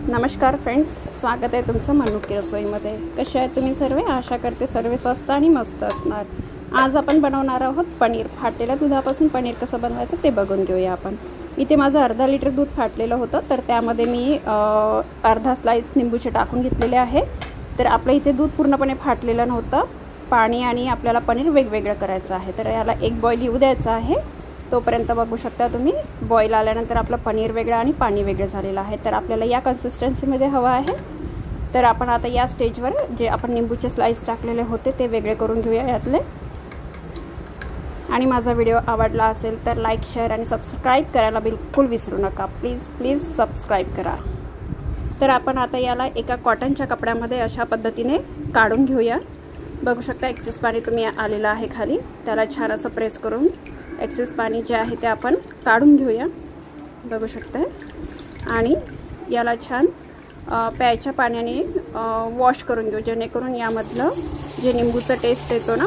नमस्कार फ्रेंड्स, स्वागत आहे तुमचं मनुकी रसोईमध्ये। कसे आहेत तुम्ही सर्व? आशा करते सर्व स्वस्त आणि मस्त असणार। आज आपण बनवणार आहोत पनीर। फाटलेल्या दुधापासून पनीर कसं बनवायचं ते बघून घेऊया आपण। इथे माझं अर्धा लिटर दूध फाटलेलं होतं, तर त्यामध्ये मी अर्धा स्लाइस निंबूचे टाकून घेतलेले आहे। तर आपलं इथे दूध पूर्णपणे फाटलेलं नव्हतं। पाणी आणि आपल्याला पनीर वेगवेगळं करायचं आहे, तर याला एक बॉईल येऊ द्यायचं आहे। तोपर्यंत बघू शकता तुम्ही, बॉईल आल्यानंतर आपलं पनीर वेगळं आणि पाणी वेगळं झालेलं आहे। तर आपल्याला या कन्सिस्टन्सीमध्ये हवं आहे। तर आपण आता या स्टेजवर जे आपण निंबूचे स्लाइस टाकलेले होते ते वेगळे करून घेऊया यातले। आणि माझा व्हिडिओ आवडला असेल तर लाईक, शेअर आणि सबस्क्राईब करायला बिलकुल विसरू नका। प्लीज सबस्क्राईब करा। तर आपण आता याला एका कॉटनच्या कपड्यामध्ये अशा पद्धतीने काढून घेऊया। बघू शकता एक्सेस पाणी तुम्ही आलेलं आहे खाली, त्याला छान असं प्रेस करून एक्सेस पाणी जे आहे ते आपण काढून घेऊया। बघू शकता, आणि याला छान प्यायच्या पाण्याने वॉश करून घेऊ, जेणेकरून यामधलं जे निंबूचं टेस्ट येतो ना,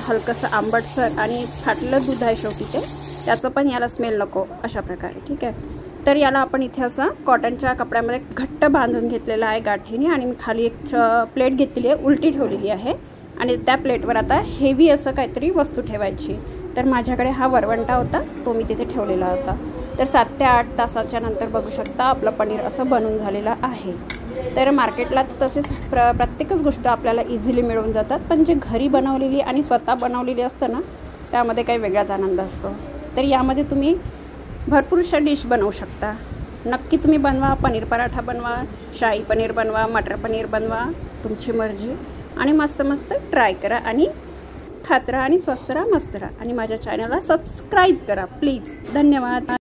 हलकंसं आंबटसर आणि फाटलेलं दूध आहे शेवटी ते, त्याचं पण याला स्मेल नको अशा प्रकारे। ठीक आहे, तर याला आपण इथे असं कॉटनच्या कपड्यामध्ये घट्ट बांधून घेतलेलं आहे गाठीने, आणि मी खाली एक प्लेट घेतलेली आहे, उलटी ठेवलेली आहे, आणि त्या प्लेटवर आता हेवी असं काहीतरी वस्तू ठेवायची। तर माझ्याकडे हा वरवंटा होता, तो मी तिथे ठेवलेला होता। तर 7 ते 8 तासाच्या नंतर बघू शकता आपलं पनीर असं बनून झालेलं आहे। तर मार्केटला तसेच प्रत्येकच गोष्ट आपल्याला इझिली मिळून जातात, पण जे घरी बनवलेली आणि स्वतः बनवलेली असतं ना, त्यामध्ये काही वेगळाच आनंद असतो। तर यामध्ये तुम्ही भरपूरशा डिश बनवू शकता। नक्की तुम्ही बनवा, पनीर पराठा बनवा, शाही पनीर बनवा, मटर पनीर बनवा, तुमची मर्जी, आणि मस्त ट्राय करा आणि खात राहा आणि स्वस्त राहा, मस्त राहा, आणि माझ्या चॅनलला सबस्क्राईब करा प्लीज। धन्यवाद।